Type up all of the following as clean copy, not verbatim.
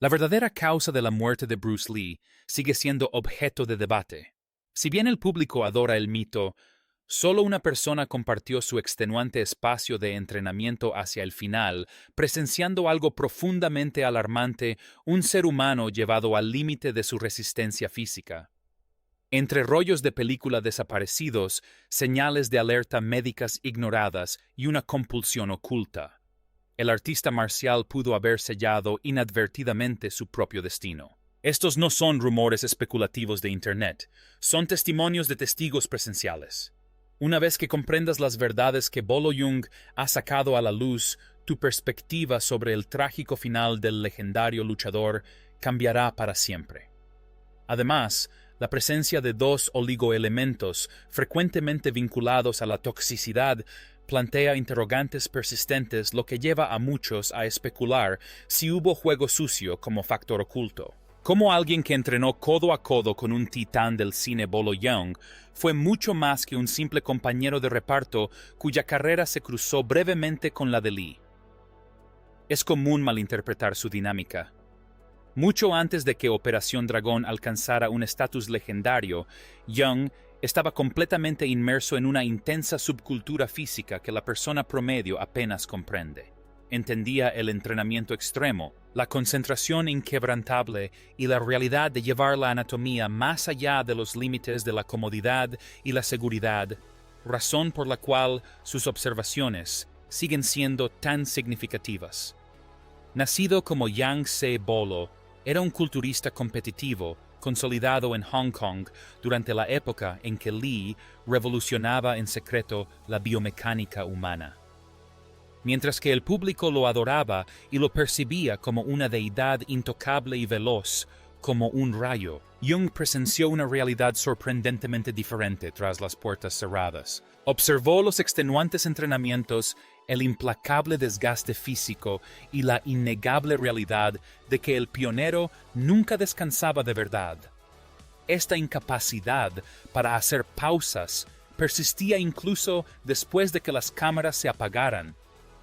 La verdadera causa de la muerte de Bruce Lee sigue siendo objeto de debate. Si bien el público adora el mito, solo una persona compartió su extenuante espacio de entrenamiento hacia el final, presenciando algo profundamente alarmante, un ser humano llevado al límite de su resistencia física. Entre rollos de película desaparecidos, señales de alerta médicas ignoradas y una compulsión oculta, el artista marcial pudo haber sellado inadvertidamente su propio destino. Estos no son rumores especulativos de Internet, son testimonios de testigos presenciales. Una vez que comprendas las verdades que Bolo Yeung ha sacado a la luz, tu perspectiva sobre el trágico final del legendario luchador cambiará para siempre. Además, la presencia de dos oligoelementos frecuentemente vinculados a la toxicidad plantea interrogantes persistentes, lo que lleva a muchos a especular si hubo juego sucio como factor oculto. Como alguien que entrenó codo a codo con un titán del cine, Bolo Yeung fue mucho más que un simple compañero de reparto cuya carrera se cruzó brevemente con la de Lee. Es común malinterpretar su dinámica. Mucho antes de que Operación Dragón alcanzara un estatus legendario, Yeung estaba completamente inmerso en una intensa subcultura física que la persona promedio apenas comprende. Entendía el entrenamiento extremo, la concentración inquebrantable y la realidad de llevar la anatomía más allá de los límites de la comodidad y la seguridad, razón por la cual sus observaciones siguen siendo tan significativas. Nacido como Yang Se Bolo, era un culturista competitivo, consolidado en Hong Kong durante la época en que Lee revolucionaba en secreto la biomecánica humana. Mientras que el público lo adoraba y lo percibía como una deidad intocable y veloz, como un rayo, Yeung presenció una realidad sorprendentemente diferente tras las puertas cerradas. Observó los extenuantes entrenamientos, el implacable desgaste físico y la innegable realidad de que el pionero nunca descansaba de verdad. Esta incapacidad para hacer pausas persistía incluso después de que las cámaras se apagaran,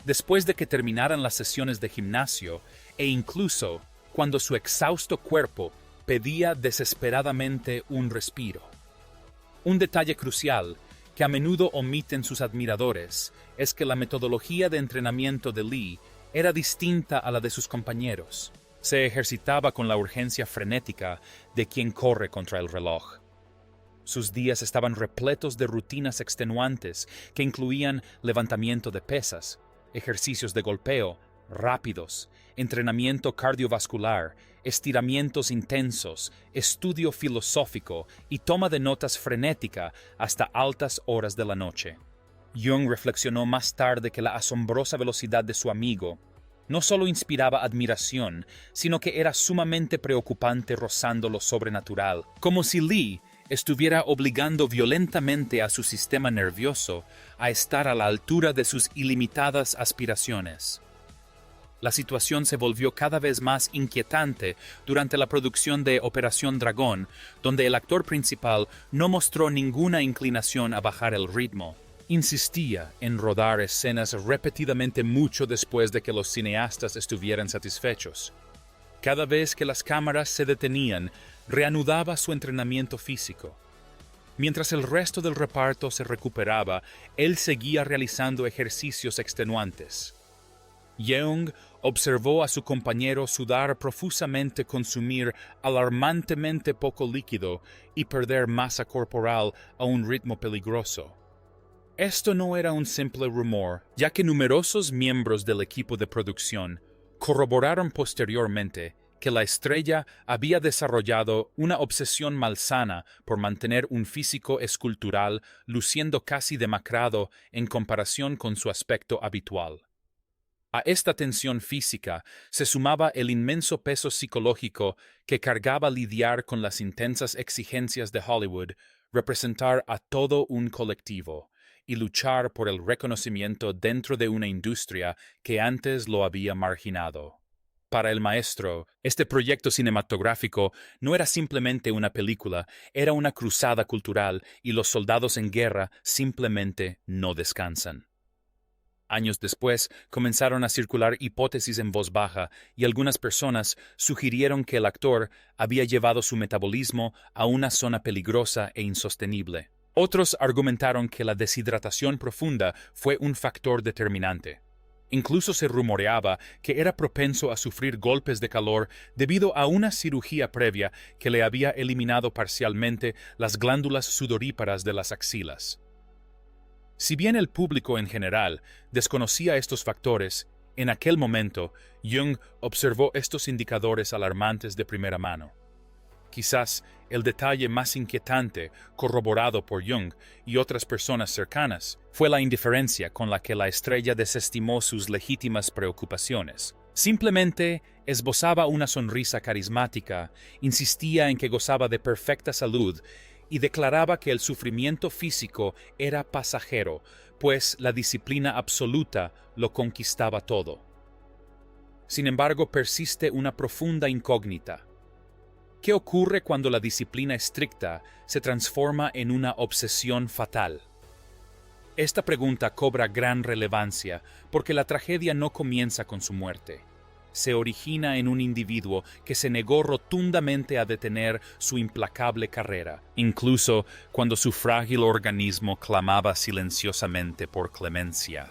después de que terminaran las sesiones de gimnasio e incluso cuando su exhausto cuerpo pedía desesperadamente un respiro. Un detalle crucial que a menudo omiten sus admiradores es que la metodología de entrenamiento de Lee era distinta a la de sus compañeros. Se ejercitaba con la urgencia frenética de quien corre contra el reloj. Sus días estaban repletos de rutinas extenuantes que incluían levantamiento de pesas, ejercicios de golpeo rápidos, entrenamiento cardiovascular, estiramientos intensos, estudio filosófico y toma de notas frenética hasta altas horas de la noche. Yeung reflexionó más tarde que la asombrosa velocidad de su amigo no solo inspiraba admiración, sino que era sumamente preocupante, rozando lo sobrenatural, como si Lee estuviera obligando violentamente a su sistema nervioso a estar a la altura de sus ilimitadas aspiraciones. La situación se volvió cada vez más inquietante durante la producción de Operación Dragón, donde el actor principal no mostró ninguna inclinación a bajar el ritmo. Insistía en rodar escenas repetidamente mucho después de que los cineastas estuvieran satisfechos. Cada vez que las cámaras se detenían, reanudaba su entrenamiento físico. Mientras el resto del reparto se recuperaba, él seguía realizando ejercicios extenuantes. Yeung observó a su compañero sudar profusamente, consumir alarmantemente poco líquido y perder masa corporal a un ritmo peligroso. Esto no era un simple rumor, ya que numerosos miembros del equipo de producción corroboraron posteriormente que la estrella había desarrollado una obsesión malsana por mantener un físico escultural luciendo casi demacrado en comparación con su aspecto habitual. A esta tensión física se sumaba el inmenso peso psicológico que cargaba lidiar con las intensas exigencias de Hollywood, representar a todo un colectivo y luchar por el reconocimiento dentro de una industria que antes lo había marginado. Para el maestro, este proyecto cinematográfico no era simplemente una película, era una cruzada cultural y los soldados en guerra simplemente no descansan. Años después, comenzaron a circular hipótesis en voz baja y algunas personas sugirieron que el actor había llevado su metabolismo a una zona peligrosa e insostenible. Otros argumentaron que la deshidratación profunda fue un factor determinante. Incluso se rumoreaba que era propenso a sufrir golpes de calor debido a una cirugía previa que le había eliminado parcialmente las glándulas sudoríparas de las axilas. Si bien el público en general desconocía estos factores, en aquel momento Jung observó estos indicadores alarmantes de primera mano. Quizás el detalle más inquietante, corroborado por Jung y otras personas cercanas, fue la indiferencia con la que la estrella desestimó sus legítimas preocupaciones. Simplemente esbozaba una sonrisa carismática, insistía en que gozaba de perfecta salud y declaraba que el sufrimiento físico era pasajero, pues la disciplina absoluta lo conquistaba todo. Sin embargo, persiste una profunda incógnita. ¿Qué ocurre cuando la disciplina estricta se transforma en una obsesión fatal? Esta pregunta cobra gran relevancia porque la tragedia no comienza con su muerte. Se origina en un individuo que se negó rotundamente a detener su implacable carrera, incluso cuando su frágil organismo clamaba silenciosamente por clemencia.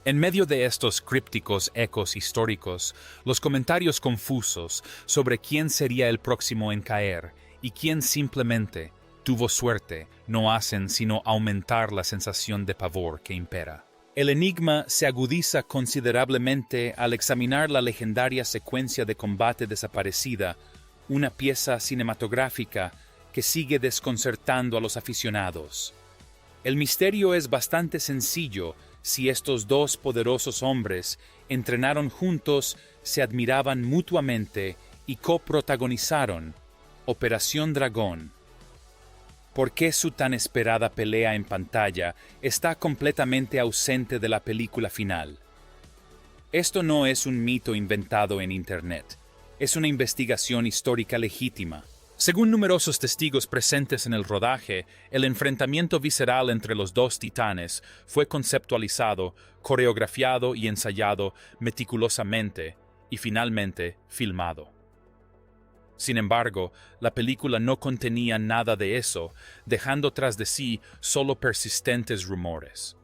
En medio de estos crípticos ecos históricos, los comentarios confusos sobre quién sería el próximo en caer y quién simplemente tuvo suerte no hacen sino aumentar la sensación de pavor que impera. El enigma se agudiza considerablemente al examinar la legendaria secuencia de combate desaparecida, una pieza cinematográfica que sigue desconcertando a los aficionados. El misterio es bastante sencillo si estos dos poderosos hombres entrenaron juntos, se admiraban mutuamente y coprotagonizaron Operación Dragón. ¿Por qué su tan esperada pelea en pantalla está completamente ausente de la película final? Esto no es un mito inventado en Internet, es una investigación histórica legítima. Según numerosos testigos presentes en el rodaje, el enfrentamiento visceral entre los dos titanes fue conceptualizado, coreografiado y ensayado meticulosamente y finalmente filmado. Sin embargo, la película no contenía nada de eso, dejando tras de sí solo persistentes rumores.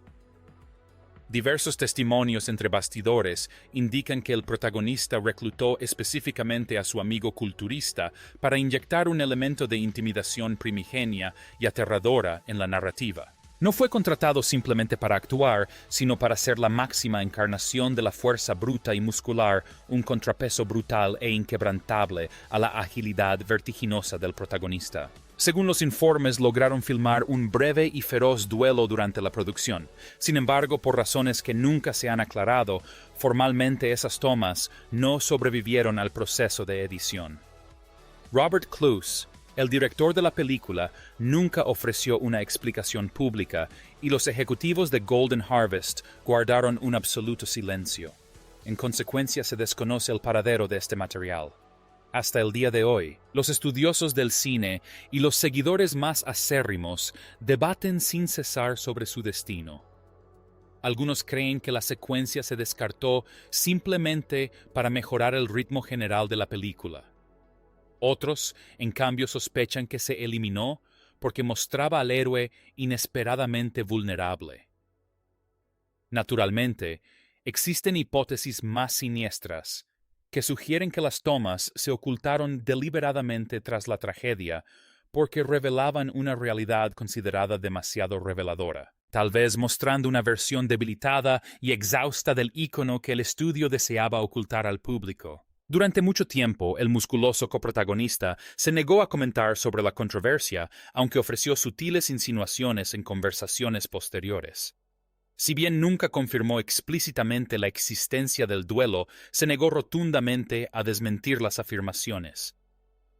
Diversos testimonios entre bastidores indican que el protagonista reclutó específicamente a su amigo culturista para inyectar un elemento de intimidación primigenia y aterradora en la narrativa. No fue contratado simplemente para actuar, sino para ser la máxima encarnación de la fuerza bruta y muscular, un contrapeso brutal e inquebrantable a la agilidad vertiginosa del protagonista. Según los informes, lograron filmar un breve y feroz duelo durante la producción. Sin embargo, por razones que nunca se han aclarado, formalmente esas tomas no sobrevivieron al proceso de edición. Robert Clouse, el director de la película, nunca ofreció una explicación pública y los ejecutivos de Golden Harvest guardaron un absoluto silencio. En consecuencia, se desconoce el paradero de este material. Hasta el día de hoy, los estudiosos del cine y los seguidores más acérrimos debaten sin cesar sobre su destino. Algunos creen que la secuencia se descartó simplemente para mejorar el ritmo general de la película. Otros, en cambio, sospechan que se eliminó porque mostraba al héroe inesperadamente vulnerable. Naturalmente, existen hipótesis más siniestras que sugieren que las tomas se ocultaron deliberadamente tras la tragedia porque revelaban una realidad considerada demasiado reveladora, tal vez mostrando una versión debilitada y exhausta del ícono que el estudio deseaba ocultar al público. Durante mucho tiempo, el musculoso coprotagonista se negó a comentar sobre la controversia, aunque ofreció sutiles insinuaciones en conversaciones posteriores. Si bien nunca confirmó explícitamente la existencia del duelo, se negó rotundamente a desmentir las afirmaciones.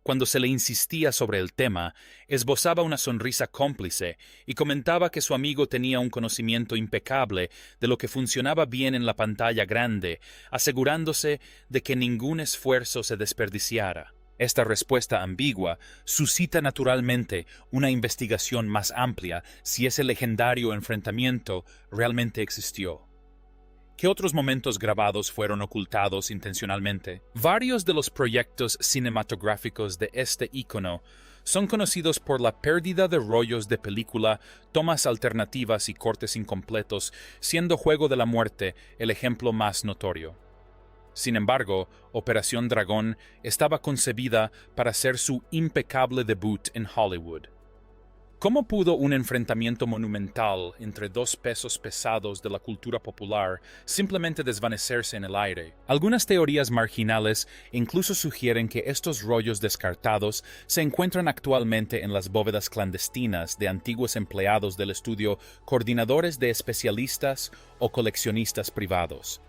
Cuando se le insistía sobre el tema, esbozaba una sonrisa cómplice y comentaba que su amigo tenía un conocimiento impecable de lo que funcionaba bien en la pantalla grande, asegurándose de que ningún esfuerzo se desperdiciara. Esta respuesta ambigua suscita naturalmente una investigación más amplia si ese legendario enfrentamiento realmente existió. ¿Qué otros momentos grabados fueron ocultados intencionalmente? Varios de los proyectos cinematográficos de este ícono son conocidos por la pérdida de rollos de película, tomas alternativas y cortes incompletos, siendo Juego de la Muerte el ejemplo más notorio. Sin embargo, Operación Dragón estaba concebida para ser su impecable debut en Hollywood. ¿Cómo pudo un enfrentamiento monumental entre dos pesos pesados de la cultura popular simplemente desvanecerse en el aire? Algunas teorías marginales incluso sugieren que estos rollos descartados se encuentran actualmente en las bóvedas clandestinas de antiguos empleados del estudio, coordinadores de especialistas o coleccionistas privados.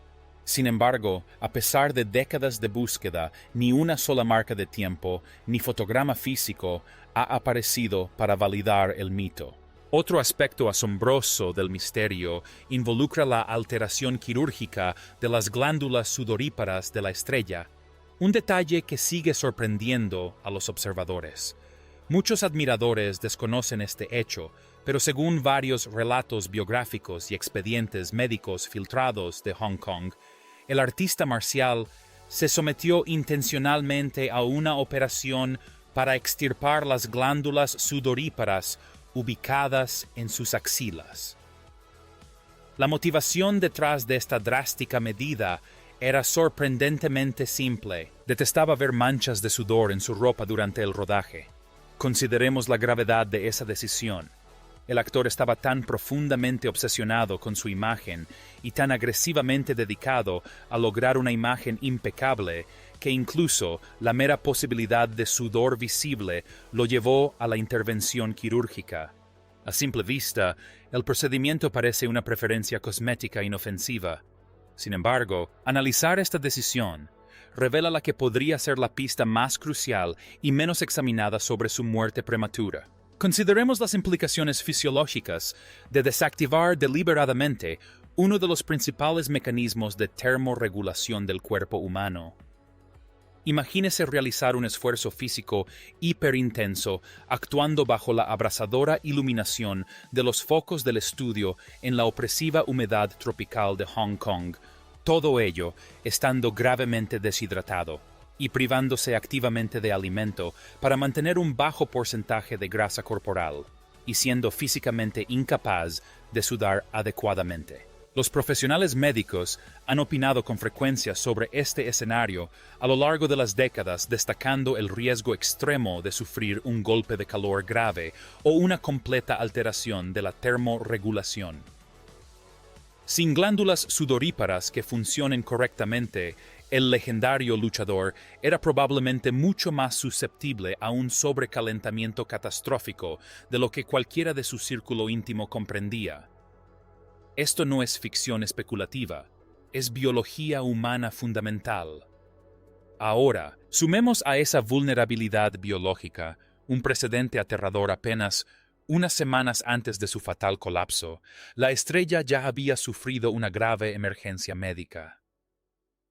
Sin embargo, a pesar de décadas de búsqueda, ni una sola marca de tiempo, ni fotograma físico ha aparecido para validar el mito. Otro aspecto asombroso del misterio involucra la alteración quirúrgica de las glándulas sudoríparas de la estrella, un detalle que sigue sorprendiendo a los observadores. Muchos admiradores desconocen este hecho, pero según varios relatos biográficos y expedientes médicos filtrados de Hong Kong, el artista marcial se sometió intencionalmente a una operación para extirpar las glándulas sudoríparas ubicadas en sus axilas. La motivación detrás de esta drástica medida era sorprendentemente simple. Detestaba ver manchas de sudor en su ropa durante el rodaje. Consideremos la gravedad de esa decisión. El actor estaba tan profundamente obsesionado con su imagen y tan agresivamente dedicado a lograr una imagen impecable que incluso la mera posibilidad de sudor visible lo llevó a la intervención quirúrgica. A simple vista, el procedimiento parece una preferencia cosmética inofensiva. Sin embargo, analizar esta decisión revela la que podría ser la pista más crucial y menos examinada sobre su muerte prematura. Consideremos las implicaciones fisiológicas de desactivar deliberadamente uno de los principales mecanismos de termorregulación del cuerpo humano. Imagínese realizar un esfuerzo físico hiperintenso actuando bajo la abrasadora iluminación de los focos del estudio en la opresiva humedad tropical de Hong Kong, todo ello estando gravemente deshidratado y privándose activamente de alimento para mantener un bajo porcentaje de grasa corporal, y siendo físicamente incapaz de sudar adecuadamente. Los profesionales médicos han opinado con frecuencia sobre este escenario a lo largo de las décadas, destacando el riesgo extremo de sufrir un golpe de calor grave o una completa alteración de la termorregulación. Sin glándulas sudoríparas que funcionen correctamente, el legendario luchador era probablemente mucho más susceptible a un sobrecalentamiento catastrófico de lo que cualquiera de su círculo íntimo comprendía. Esto no es ficción especulativa, es biología humana fundamental. Ahora, sumemos a esa vulnerabilidad biológica un precedente aterrador. Apenas unas semanas antes de su fatal colapso, la estrella ya había sufrido una grave emergencia médica.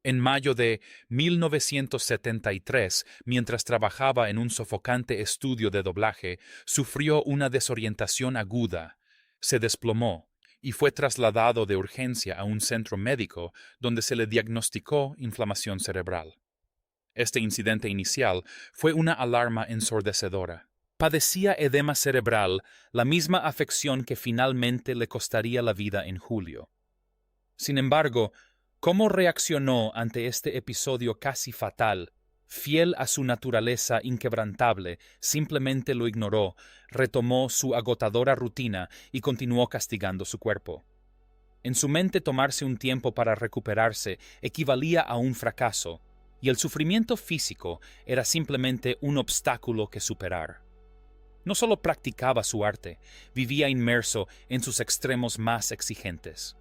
En mayo de 1973, mientras trabajaba en un sofocante estudio de doblaje, sufrió una desorientación aguda, se desplomó y fue trasladado de urgencia a un centro médico donde se le diagnosticó inflamación cerebral. Este incidente inicial fue una alarma ensordecedora. Padecía edema cerebral, la misma afección que finalmente le costaría la vida en julio. Sin embargo, ¿cómo reaccionó ante este episodio casi fatal? Fiel a su naturaleza inquebrantable, simplemente lo ignoró, retomó su agotadora rutina y continuó castigando su cuerpo. En su mente, tomarse un tiempo para recuperarse equivalía a un fracaso, y el sufrimiento físico era simplemente un obstáculo que superar. No solo practicaba su arte, vivía inmerso en sus extremos más exigentes.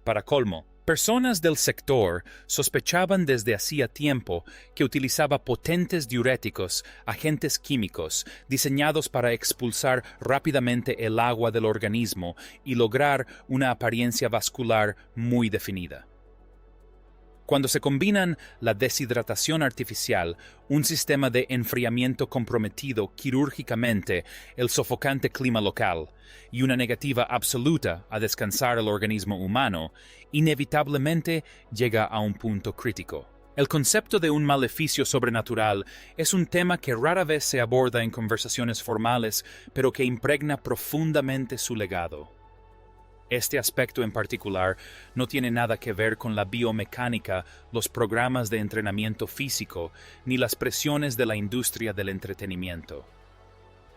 Para colmo, personas del sector sospechaban desde hacía tiempo que utilizaba potentes diuréticos, agentes químicos, diseñados para expulsar rápidamente el agua del organismo y lograr una apariencia vascular muy definida. Cuando se combinan la deshidratación artificial, un sistema de enfriamiento comprometido quirúrgicamente, el sofocante clima local, y una negativa absoluta a descansar el organismo humano, inevitablemente llega a un punto crítico. El concepto de un maleficio sobrenatural es un tema que rara vez se aborda en conversaciones formales, pero que impregna profundamente su legado. Este aspecto en particular no tiene nada que ver con la biomecánica, los programas de entrenamiento físico, ni las presiones de la industria del entretenimiento.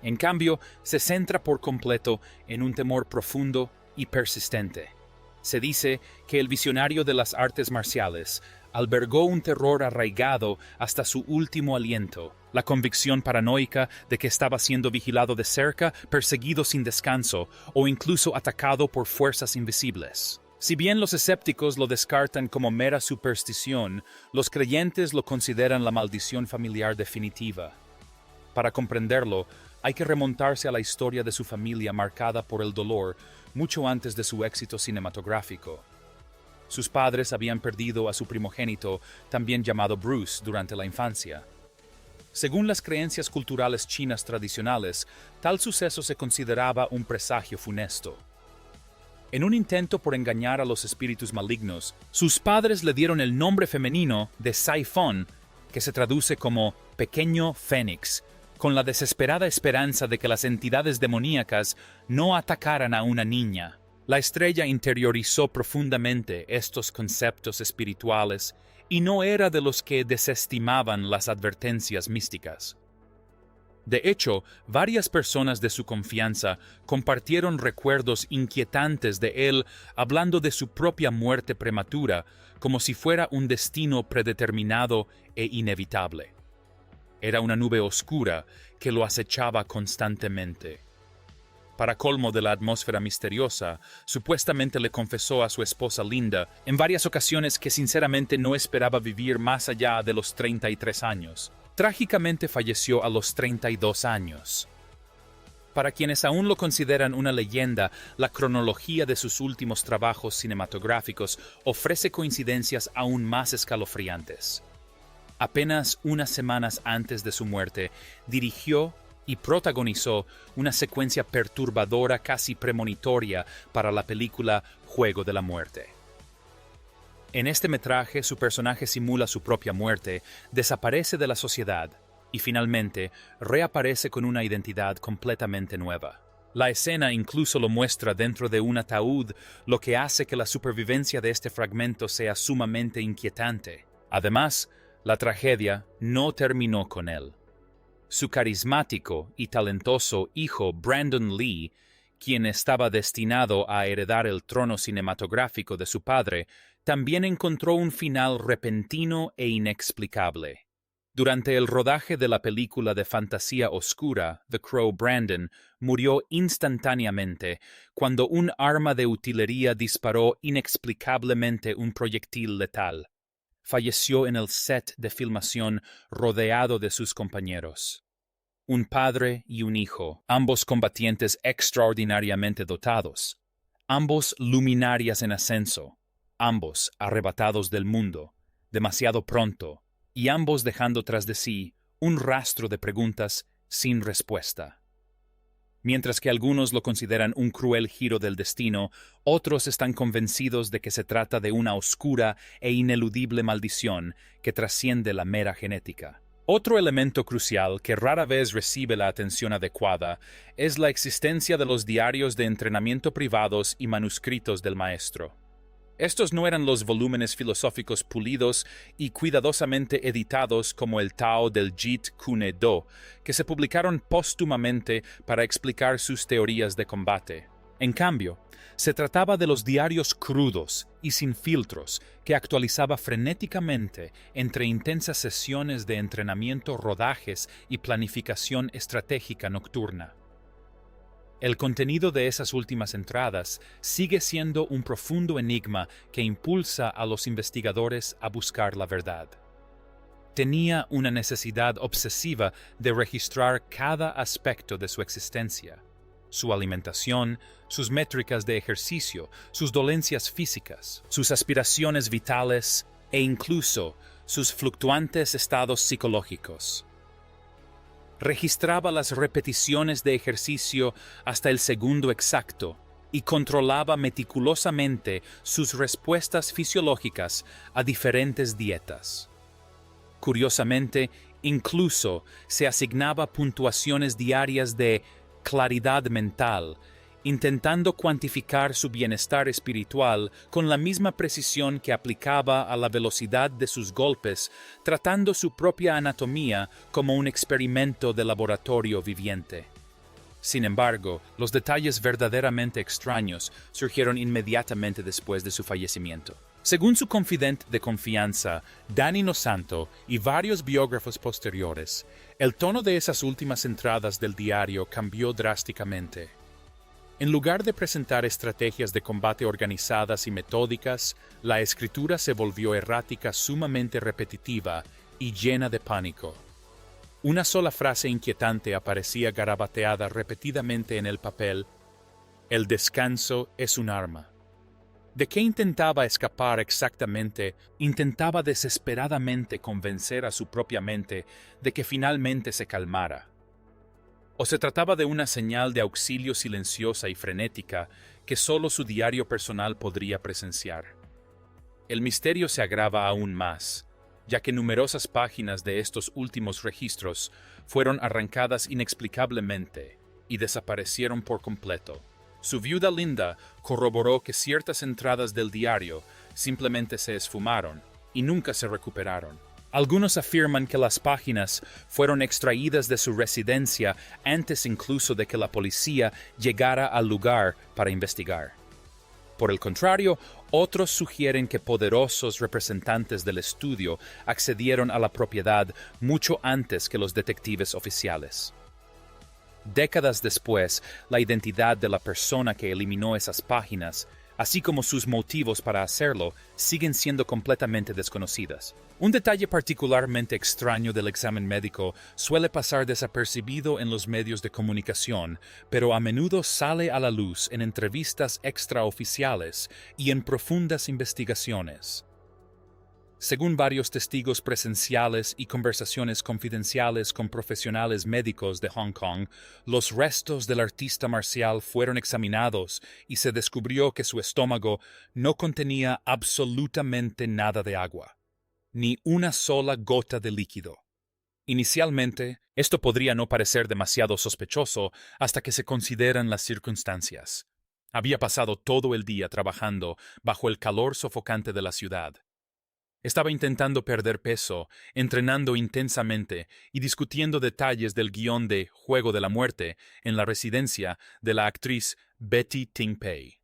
En cambio, se centra por completo en un temor profundo y persistente. Se dice que el visionario de las artes marciales albergó un terror arraigado hasta su último aliento, la convicción paranoica de que estaba siendo vigilado de cerca, perseguido sin descanso o incluso atacado por fuerzas invisibles. Si bien los escépticos lo descartan como mera superstición, los creyentes lo consideran la maldición familiar definitiva. Para comprenderlo, hay que remontarse a la historia de su familia marcada por el dolor mucho antes de su éxito cinematográfico. Sus padres habían perdido a su primogénito, también llamado Bruce, durante la infancia. Según las creencias culturales chinas tradicionales, tal suceso se consideraba un presagio funesto. En un intento por engañar a los espíritus malignos, sus padres le dieron el nombre femenino de Saifón, que se traduce como pequeño fénix, con la desesperada esperanza de que las entidades demoníacas no atacaran a una niña. La estrella interiorizó profundamente estos conceptos espirituales y no era de los que desestimaban las advertencias místicas. De hecho, varias personas de su confianza compartieron recuerdos inquietantes de él hablando de su propia muerte prematura, como si fuera un destino predeterminado e inevitable. Era una nube oscura que lo acechaba constantemente. Para colmo de la atmósfera misteriosa, supuestamente le confesó a su esposa Linda en varias ocasiones que sinceramente no esperaba vivir más allá de los 33 años. Trágicamente falleció a los 32 años. Para quienes aún lo consideran una leyenda, la cronología de sus últimos trabajos cinematográficos ofrece coincidencias aún más escalofriantes. Apenas unas semanas antes de su muerte, dirigió y protagonizó una secuencia perturbadora casi premonitoria para la película Juego de la Muerte. En este metraje, su personaje simula su propia muerte, desaparece de la sociedad y finalmente reaparece con una identidad completamente nueva. La escena incluso lo muestra dentro de un ataúd, lo que hace que la supervivencia de este fragmento sea sumamente inquietante. Además, la tragedia no terminó con él. Su carismático y talentoso hijo Brandon Lee, quien estaba destinado a heredar el trono cinematográfico de su padre, también encontró un final repentino e inexplicable. Durante el rodaje de la película de fantasía oscura, The Crow Brandon murió instantáneamente cuando un arma de utilería disparó inexplicablemente un proyectil letal. Falleció en el set de filmación rodeado de sus compañeros. Un padre y un hijo, ambos combatientes extraordinariamente dotados, ambos luminarias en ascenso, ambos arrebatados del mundo, demasiado pronto, y ambos dejando tras de sí un rastro de preguntas sin respuesta. Mientras que algunos lo consideran un cruel giro del destino, otros están convencidos de que se trata de una oscura e ineludible maldición que trasciende la mera genética. Otro elemento crucial que rara vez recibe la atención adecuada es la existencia de los diarios de entrenamiento privados y manuscritos del maestro. Estos no eran los volúmenes filosóficos pulidos y cuidadosamente editados como el Tao del Jeet Kune Do, que se publicaron póstumamente para explicar sus teorías de combate. En cambio, se trataba de los diarios crudos y sin filtros que actualizaba frenéticamente entre intensas sesiones de entrenamiento, rodajes y planificación estratégica nocturna. El contenido de esas últimas entradas sigue siendo un profundo enigma que impulsa a los investigadores a buscar la verdad. Tenía una necesidad obsesiva de registrar cada aspecto de su existencia: su alimentación, sus métricas de ejercicio, sus dolencias físicas, sus aspiraciones vitales, e incluso sus fluctuantes estados psicológicos. Registraba las repeticiones de ejercicio hasta el segundo exacto y controlaba meticulosamente sus respuestas fisiológicas a diferentes dietas. Curiosamente, incluso se asignaba puntuaciones diarias de claridad mental, intentando cuantificar su bienestar espiritual con la misma precisión que aplicaba a la velocidad de sus golpes, tratando su propia anatomía como un experimento de laboratorio viviente. Sin embargo, los detalles verdaderamente extraños surgieron inmediatamente después de su fallecimiento. Según su confidente de confianza, Danny Nosanto, y varios biógrafos posteriores, el tono de esas últimas entradas del diario cambió drásticamente. En lugar de presentar estrategias de combate organizadas y metódicas, la escritura se volvió errática, sumamente repetitiva y llena de pánico. Una sola frase inquietante aparecía garabateada repetidamente en el papel: "El descanso es un arma". ¿De qué intentaba escapar exactamente? Intentaba desesperadamente convencer a su propia mente de que finalmente se calmara. ¿O se trataba de una señal de auxilio silenciosa y frenética que solo su diario personal podría presenciar? El misterio se agrava aún más, ya que numerosas páginas de estos últimos registros fueron arrancadas inexplicablemente y desaparecieron por completo. Su viuda Linda corroboró que ciertas entradas del diario simplemente se esfumaron y nunca se recuperaron. Algunos afirman que las páginas fueron extraídas de su residencia antes incluso de que la policía llegara al lugar para investigar. Por el contrario, otros sugieren que poderosos representantes del estudio accedieron a la propiedad mucho antes que los detectives oficiales. Décadas después, la identidad de la persona que eliminó esas páginas, así como sus motivos para hacerlo, siguen siendo completamente desconocidas. Un detalle particularmente extraño del examen médico suele pasar desapercibido en los medios de comunicación, pero a menudo sale a la luz en entrevistas extraoficiales y en profundas investigaciones. Según varios testigos presenciales y conversaciones confidenciales con profesionales médicos de Hong Kong, los restos del artista marcial fueron examinados y se descubrió que su estómago no contenía absolutamente nada de agua, ni una sola gota de líquido. Inicialmente, esto podría no parecer demasiado sospechoso hasta que se consideran las circunstancias. Había pasado todo el día trabajando bajo el calor sofocante de la ciudad. Estaba intentando perder peso, entrenando intensamente y discutiendo detalles del guión de Juego de la Muerte en la residencia de la actriz Betty Ting Pei.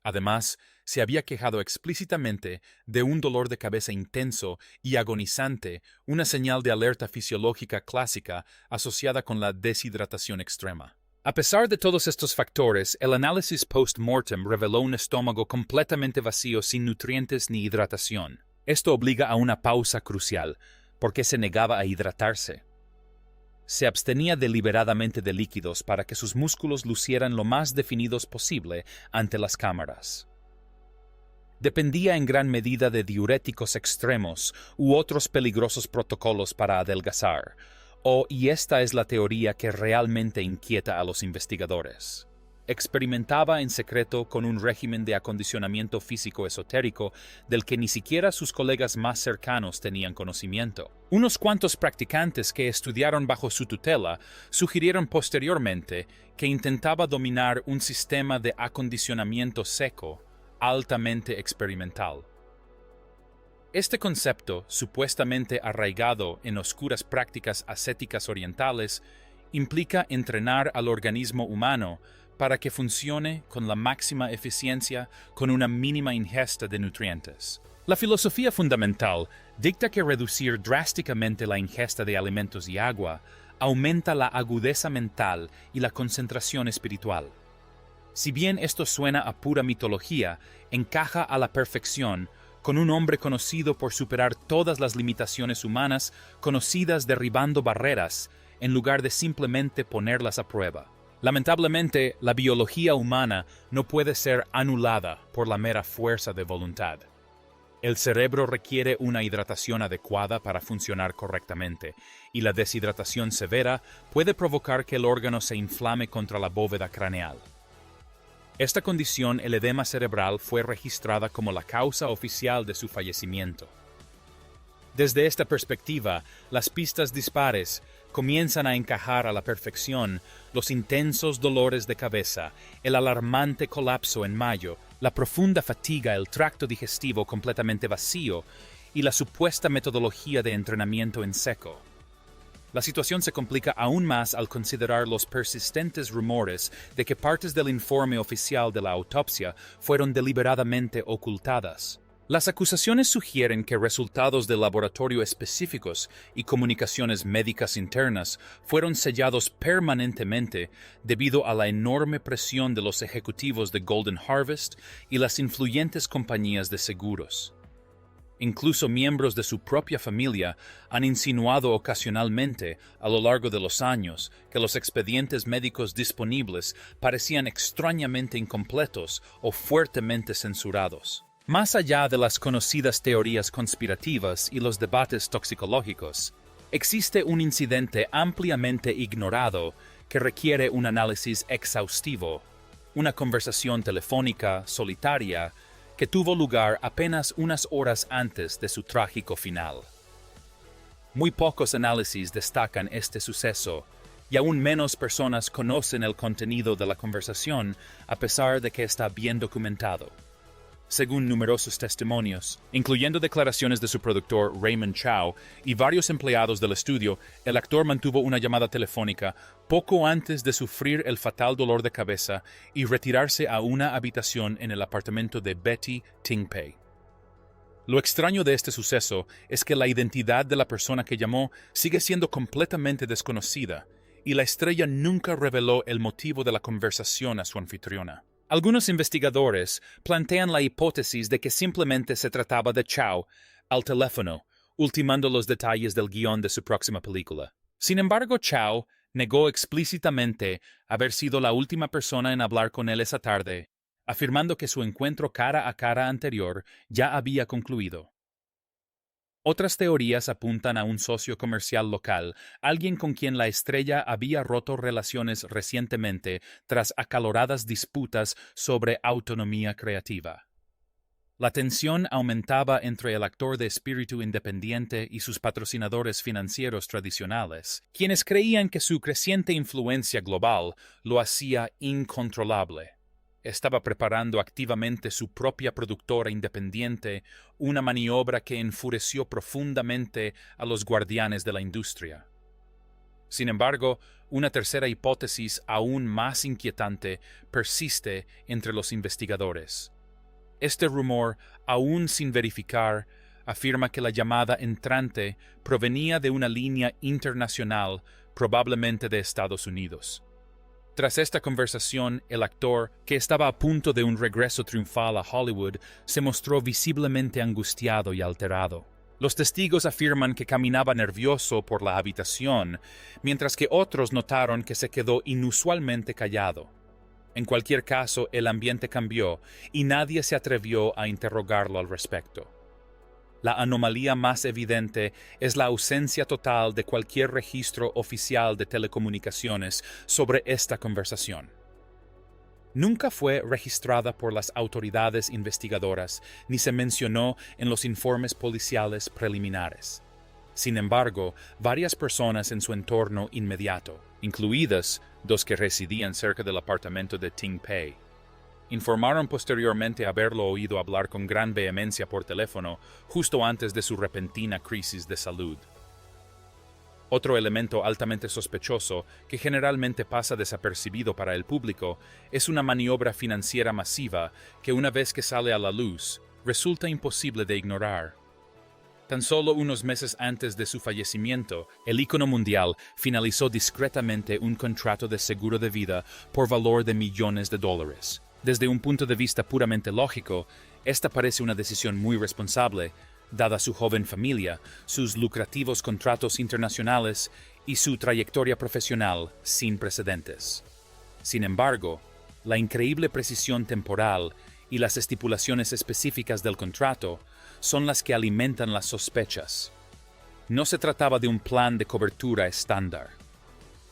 Además, se había quejado explícitamente de un dolor de cabeza intenso y agonizante, una señal de alerta fisiológica clásica asociada con la deshidratación extrema. A pesar de todos estos factores, el análisis post-mortem reveló un estómago completamente vacío sin nutrientes ni hidratación. Esto obliga a una pausa crucial, porque se negaba a hidratarse. Se abstenía deliberadamente de líquidos para que sus músculos lucieran lo más definidos posible ante las cámaras. Dependía en gran medida de diuréticos extremos u otros peligrosos protocolos para adelgazar, y esta es la teoría que realmente inquieta a los investigadores. Experimentaba en secreto con un régimen de acondicionamiento físico esotérico del que ni siquiera sus colegas más cercanos tenían conocimiento. Unos cuantos practicantes que estudiaron bajo su tutela sugirieron posteriormente que intentaba dominar un sistema de acondicionamiento seco altamente experimental. Este concepto, supuestamente arraigado en oscuras prácticas ascéticas orientales, implica entrenar al organismo humano para que funcione con la máxima eficiencia con una mínima ingesta de nutrientes. La filosofía fundamental dicta que reducir drásticamente la ingesta de alimentos y agua aumenta la agudeza mental y la concentración espiritual. Si bien esto suena a pura mitología, encaja a la perfección con un hombre conocido por superar todas las limitaciones humanas conocidas derribando barreras en lugar de simplemente ponerlas a prueba. Lamentablemente, la biología humana no puede ser anulada por la mera fuerza de voluntad. El cerebro requiere una hidratación adecuada para funcionar correctamente, y la deshidratación severa puede provocar que el órgano se inflame contra la bóveda craneal. Esta condición, el edema cerebral, fue registrada como la causa oficial de su fallecimiento. Desde esta perspectiva, las pistas dispares comienzan a encajar a la perfección los intensos dolores de cabeza, el alarmante colapso en mayo, la profunda fatiga, el tracto digestivo completamente vacío y la supuesta metodología de entrenamiento en seco. La situación se complica aún más al considerar los persistentes rumores de que partes del informe oficial de la autopsia fueron deliberadamente ocultadas. Las acusaciones sugieren que resultados de laboratorio específicos y comunicaciones médicas internas fueron sellados permanentemente debido a la enorme presión de los ejecutivos de Golden Harvest y las influyentes compañías de seguros. Incluso miembros de su propia familia han insinuado ocasionalmente, a lo largo de los años, que los expedientes médicos disponibles parecían extrañamente incompletos o fuertemente censurados. Más allá de las conocidas teorías conspirativas y los debates toxicológicos, existe un incidente ampliamente ignorado que requiere un análisis exhaustivo, una conversación telefónica solitaria que tuvo lugar apenas unas horas antes de su trágico final. Muy pocos análisis destacan este suceso, y aún menos personas conocen el contenido de la conversación a pesar de que está bien documentado. Según numerosos testimonios, incluyendo declaraciones de su productor Raymond Chow y varios empleados del estudio, el actor mantuvo una llamada telefónica poco antes de sufrir el fatal dolor de cabeza y retirarse a una habitación en el apartamento de Betty Ting-pei. Lo extraño de este suceso es que la identidad de la persona que llamó sigue siendo completamente desconocida, y la estrella nunca reveló el motivo de la conversación a su anfitriona. Algunos investigadores plantean la hipótesis de que simplemente se trataba de Chow al teléfono, ultimando los detalles del guión de su próxima película. Sin embargo, Chow negó explícitamente haber sido la última persona en hablar con él esa tarde, afirmando que su encuentro cara a cara anterior ya había concluido. Otras teorías apuntan a un socio comercial local, alguien con quien la estrella había roto relaciones recientemente tras acaloradas disputas sobre autonomía creativa. La tensión aumentaba entre el actor de espíritu independiente y sus patrocinadores financieros tradicionales, quienes creían que su creciente influencia global lo hacía incontrolable. Estaba preparando activamente su propia productora independiente, una maniobra que enfureció profundamente a los guardianes de la industria. Sin embargo, una tercera hipótesis aún más inquietante persiste entre los investigadores. Este rumor, aún sin verificar, afirma que la llamada entrante provenía de una línea internacional, probablemente de Estados Unidos. Tras esta conversación, el actor, que estaba a punto de un regreso triunfal a Hollywood, se mostró visiblemente angustiado y alterado. Los testigos afirman que caminaba nervioso por la habitación, mientras que otros notaron que se quedó inusualmente callado. En cualquier caso, el ambiente cambió y nadie se atrevió a interrogarlo al respecto. La anomalía más evidente es la ausencia total de cualquier registro oficial de telecomunicaciones sobre esta conversación. Nunca fue registrada por las autoridades investigadoras ni se mencionó en los informes policiales preliminares. Sin embargo, varias personas en su entorno inmediato, incluidas dos que residían cerca del apartamento de Ting-pei, informaron posteriormente haberlo oído hablar con gran vehemencia por teléfono justo antes de su repentina crisis de salud. Otro elemento altamente sospechoso, que generalmente pasa desapercibido para el público, es una maniobra financiera masiva que una vez que sale a la luz, resulta imposible de ignorar. Tan solo unos meses antes de su fallecimiento, el ícono mundial finalizó discretamente un contrato de seguro de vida por valor de millones de dólares. Desde un punto de vista puramente lógico, esta parece una decisión muy responsable, dada su joven familia, sus lucrativos contratos internacionales y su trayectoria profesional sin precedentes. Sin embargo, la increíble precisión temporal y las estipulaciones específicas del contrato son las que alimentan las sospechas. No se trataba de un plan de cobertura estándar.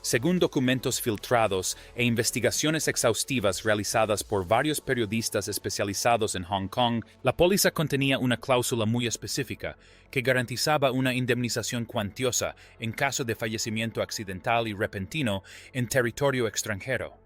Según documentos filtrados e investigaciones exhaustivas realizadas por varios periodistas especializados en Hong Kong, la póliza contenía una cláusula muy específica que garantizaba una indemnización cuantiosa en caso de fallecimiento accidental y repentino en territorio extranjero.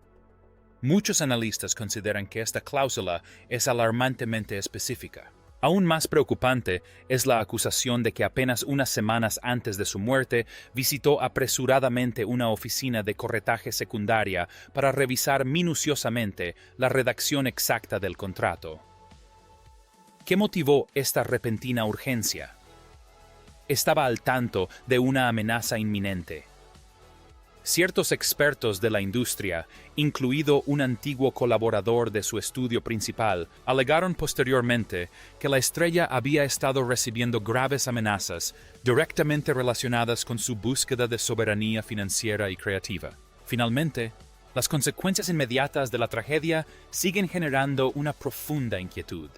Muchos analistas consideran que esta cláusula es alarmantemente específica. Aún más preocupante es la acusación de que apenas unas semanas antes de su muerte visitó apresuradamente una oficina de corretaje secundaria para revisar minuciosamente la redacción exacta del contrato. ¿Qué motivó esta repentina urgencia? Estaba al tanto de una amenaza inminente. Ciertos expertos de la industria, incluido un antiguo colaborador de su estudio principal, alegaron posteriormente que la estrella había estado recibiendo graves amenazas directamente relacionadas con su búsqueda de soberanía financiera y creativa. Finalmente, las consecuencias inmediatas de la tragedia siguen generando una profunda inquietud.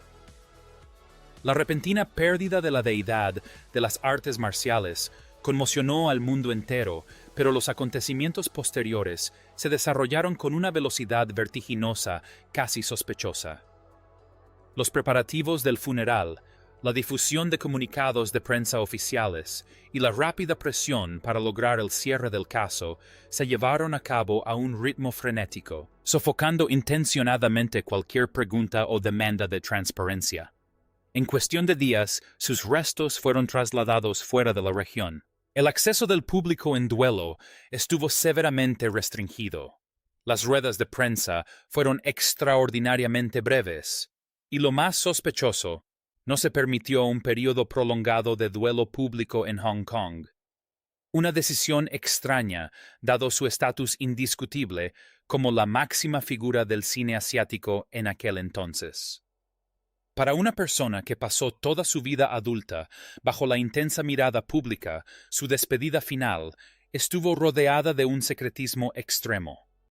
La repentina pérdida de la deidad de las artes marciales conmocionó al mundo entero, pero los acontecimientos posteriores se desarrollaron con una velocidad vertiginosa, casi sospechosa. Los preparativos del funeral, la difusión de comunicados de prensa oficiales y la rápida presión para lograr el cierre del caso se llevaron a cabo a un ritmo frenético, sofocando intencionadamente cualquier pregunta o demanda de transparencia. En cuestión de días, sus restos fueron trasladados fuera de la región. El acceso del público en duelo estuvo severamente restringido. Las ruedas de prensa fueron extraordinariamente breves, y lo más sospechoso, no se permitió un periodo prolongado de duelo público en Hong Kong. Una decisión extraña, dado su estatus indiscutible como la máxima figura del cine asiático en aquel entonces. Para una persona que pasó toda su vida adulta bajo la intensa mirada pública, su despedida final estuvo rodeada de un secretismo extremo.